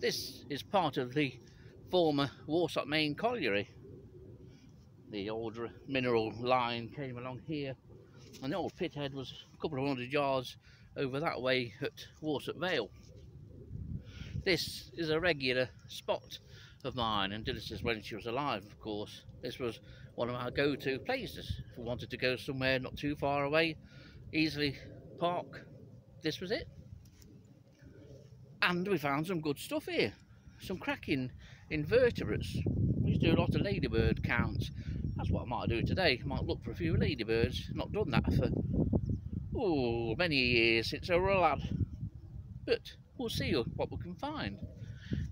This is part of the former Warsop Main Colliery. The old mineral line came along here, and the old pit head was a couple of 100 yards over that way at Warsop Vale. This is a regular spot of mine, and this is when she was alive, of course. This was one of our go-to places. If we wanted to go somewhere not too far away, easily park, this was it. And we found some good stuff here, some cracking invertebrates. We used to do a lot of ladybird counts. That's what I might do today. I might look for a few ladybirds. Not done that for many years since I was a lad. But we'll see what we can find.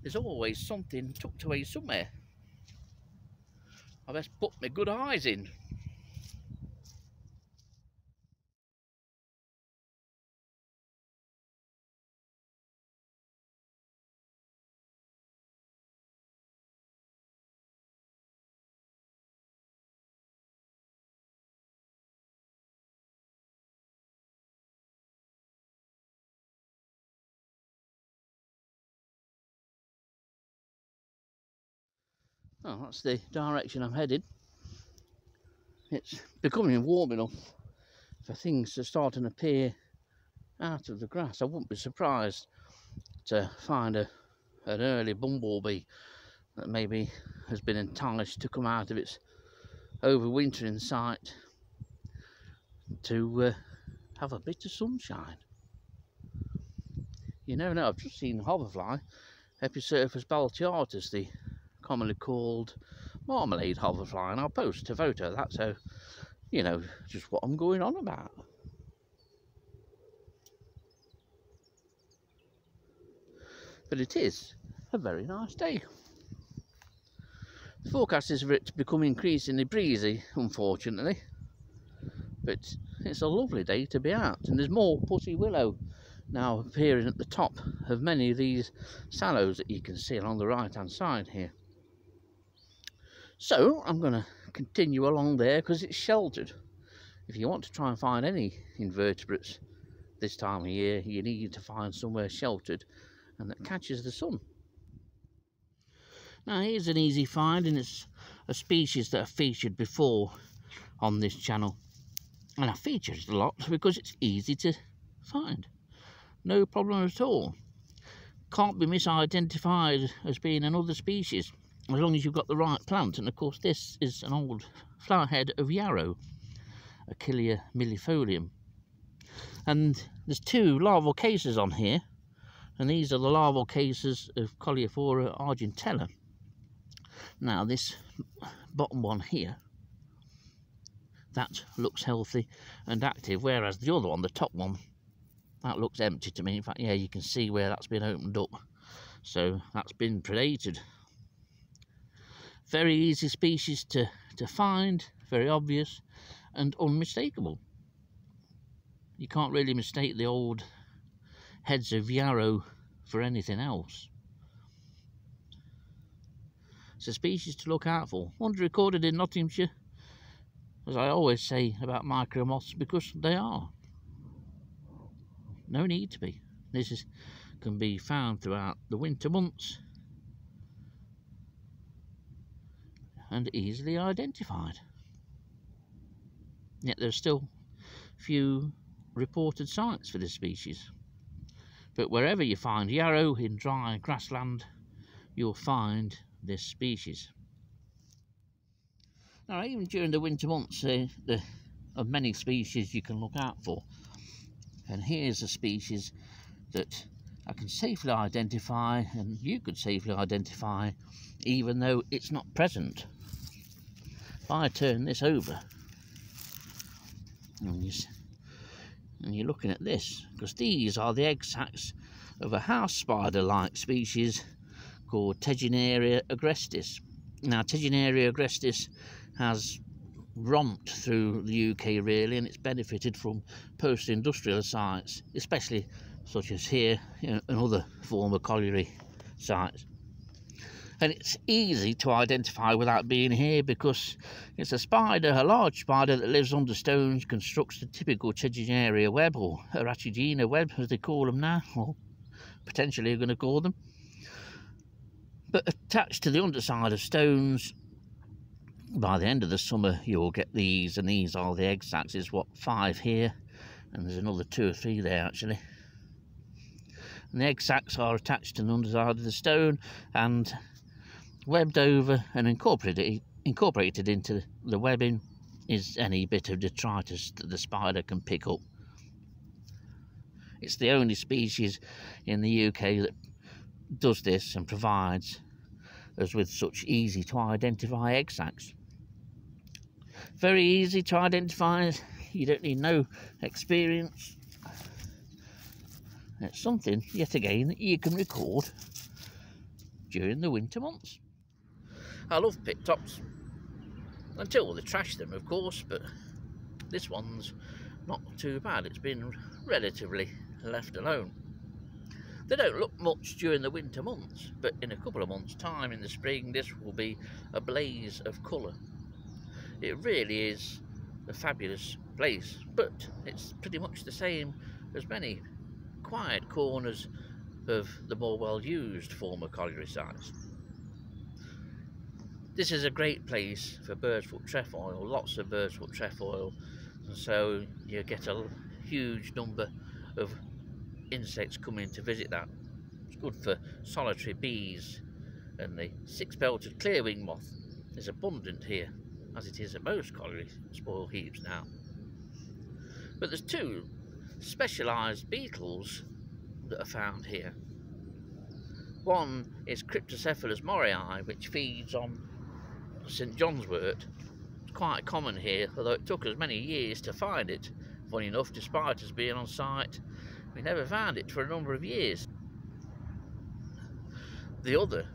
There's always something tucked away somewhere. I best put my good eyes in. Oh, that's the direction I'm headed. It's becoming warm enough for things to start to appear out of the grass. I wouldn't be surprised to find an early bumblebee that maybe has been enticed to come out of its overwintering site to have a bit of sunshine. You never know. I've just seen hoverfly, Episurfus balteatus, the commonly called marmalade hoverfly, and I'll post a photo of that, so you know just what I'm going on about. But it is a very nice day. The forecast is for it to become increasingly breezy, unfortunately, but it's a lovely day to be out, and there's more pussy willow now appearing at the top of many of these sallows that you can see along the right hand side here. So I'm going to continue along there because it's sheltered. If you want to try and find any invertebrates this time of year, you need to find somewhere sheltered and that catches the sun. Now here's an easy find, and it's a species that I've featured before on this channel, and I feature it a lot because it's easy to find. No problem at all. Can't be misidentified as being another species as long as you've got the right plant. And of course this is an old flower head of yarrow, Achillea millifolium, and there's two larval cases on here, and these are the larval cases of Colliophora argentella. Now this bottom one here, that looks healthy and active, whereas the other one, the top one, that looks empty to me. In fact, yeah, you can see where that's been opened up, so that's been predated. Very easy species to find, very obvious and unmistakable. You can't really mistake the old heads of yarrow for anything else. It's a species to look out for. One's recorded in Nottinghamshire, as I always say about micromoths, because they are. No need to be. This can be found throughout the winter months and easily identified. Yet there's still few reported sites for this species. But wherever you find yarrow in dry grassland, you'll find this species. Now, even during the winter months, there are many species you can look out for. And here's a species that I can safely identify, and you could safely identify, even though it's not present. If I turn this over, and you're looking at this, because these are the egg sacs of a house spider-like species called Tegenaria agrestis. Now, Tegenaria agrestis has romped through the UK really, and it's benefited from post-industrial sites, especially such as here, and other former colliery sites. And it's easy to identify without being here, because it's a spider, a large spider that lives under stones, constructs the typical Tegenaria web, or Arachidina web as they call them now, or potentially are going to call them. But attached to the underside of stones, by the end of the summer, you'll get these, and these are the egg sacs. There's what, 5 here, and there's another 2 or 3 there actually. And the egg sacs are attached to the underside of the stone and webbed over and incorporated into the webbing is any bit of detritus that the spider can pick up. It's the only species in the UK that does this and provides us with such easy to identify egg sacs. Very easy to identify, you don't need no experience. It's something, yet again, that you can record during the winter months. I love Pittops, until they trash them of course, but this one's not too bad. It's been relatively left alone. They don't look much during the winter months, but in a couple of months' time in the spring this will be a blaze of colour. It really is a fabulous place, but it's pretty much the same as many quiet corners of the more well-used former colliery sites. This is a great place for birdsfoot trefoil, lots of birdsfoot trefoil, and so you get a huge number of insects coming to visit that. It's good for solitary bees, and the 6-belted clearwing moth is abundant here, as it is at most colliery spoil heaps now. But there's 2 specialised beetles that are found here. One is Cryptocephalus morii, which feeds on St John's wort. It's quite common here, although it took us many years to find it. Funny enough, despite us being on site, we never found it for a number of years. The other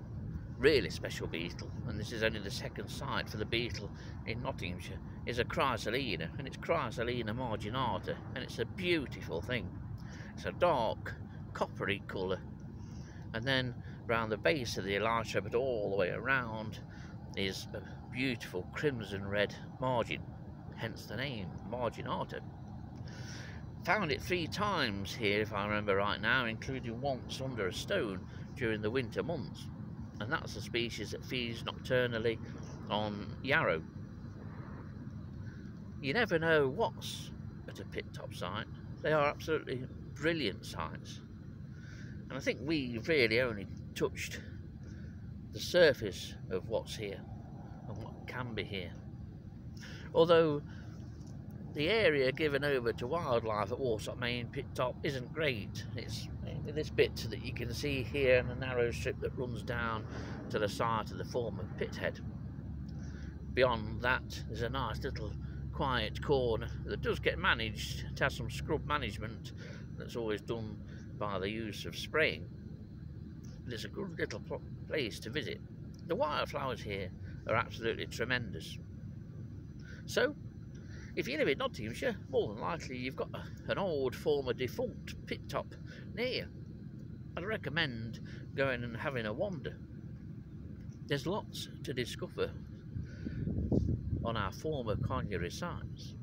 really special beetle, and this is only the 2nd site for the beetle in Nottinghamshire, is a Chrysalina, and it's Chrysalina marginata, and it's a beautiful thing. It's a dark coppery colour, and then round the base of the elytra, but all the way around, is a beautiful crimson red margin, hence the name marginata. Found it 3 times here if I remember right now, including once under a stone during the winter months, and that's a species that feeds nocturnally on yarrow. You never know what's at a Pittop site. They are absolutely brilliant sites, and I think we really only touched the surface of what's here and what can be here. Although the area given over to wildlife at Warsop Main Pittop isn't great. It's mainly this bit that you can see here and a narrow strip that runs down to the site of the former pithead. Beyond that, there's a nice little quiet corner that does get managed. It has some scrub management that's always done by the use of spraying. But it's a good little place to visit. The wildflowers here are absolutely tremendous. So, if you live in Nottinghamshire, more than likely you've got an old former defunct Pittop near you. I'd recommend going and having a wander. There's lots to discover on our former colliery sites.